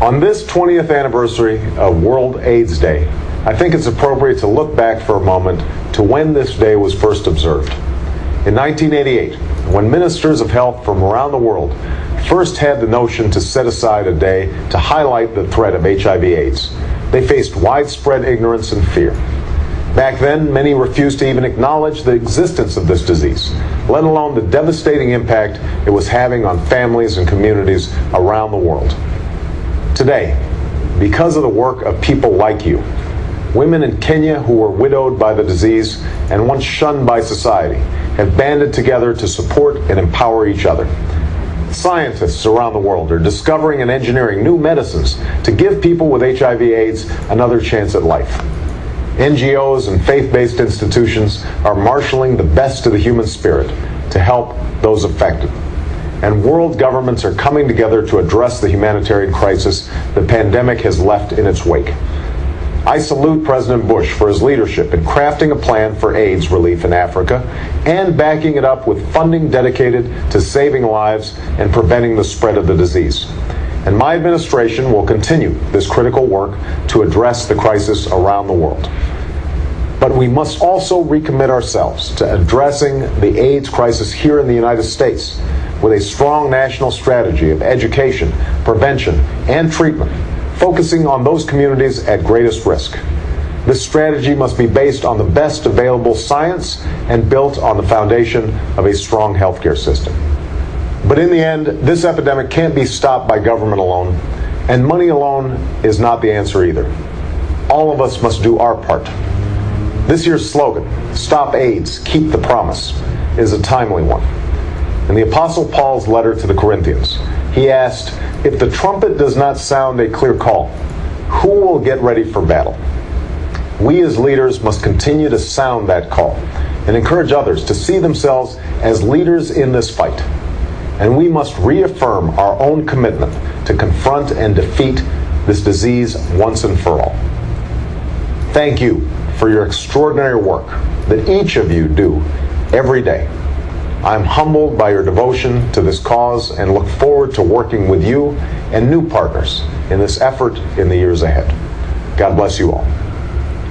On this 20th anniversary of World AIDS Day, I think it's appropriate to look back for a moment to when this day was first observed. In 1988, when ministers of health from around the world first had the notion to set aside a day to highlight the threat of HIV/AIDS, they faced widespread ignorance and fear. Back then, many refused to even acknowledge the existence of this disease, let alone the devastating impact it was having on families and communities around the world. Today, because of the work of people like you, women in Kenya who were widowed by the disease and once shunned by society have banded together to support and empower each other. Scientists around the world are discovering and engineering new medicines to give people with HIV/AIDS another chance at life. NGOs and faith-based institutions are marshaling the best of the human spirit to help those affected. And world governments are coming together to address the humanitarian crisis the pandemic has left in its wake. I salute President Bush for his leadership in crafting a plan for AIDS relief in Africa and backing it up with funding dedicated to saving lives and preventing the spread of the disease. And my administration will continue this critical work to address the crisis around the world. But we must also recommit ourselves to addressing the AIDS crisis here in the United States with a strong national strategy of education, prevention, and treatment, focusing on those communities at greatest risk. This strategy must be based on the best available science and built on the foundation of a strong healthcare system. But in the end, this epidemic can't be stopped by government alone, and money alone is not the answer either. All of us must do our part. This year's slogan, "Stop AIDS, Keep the Promise," is a timely one. In the Apostle Paul's letter to the Corinthians, he asked, "If the trumpet does not sound a clear call, who will get ready for battle?" We as leaders must continue to sound that call and encourage others to see themselves as leaders in this fight. And we must reaffirm our own commitment to confront and defeat this disease once and for all. Thank you for your extraordinary work that each of you do every day. I'm humbled by your devotion to this cause and look forward to working with you and new partners in this effort in the years ahead. God bless you all.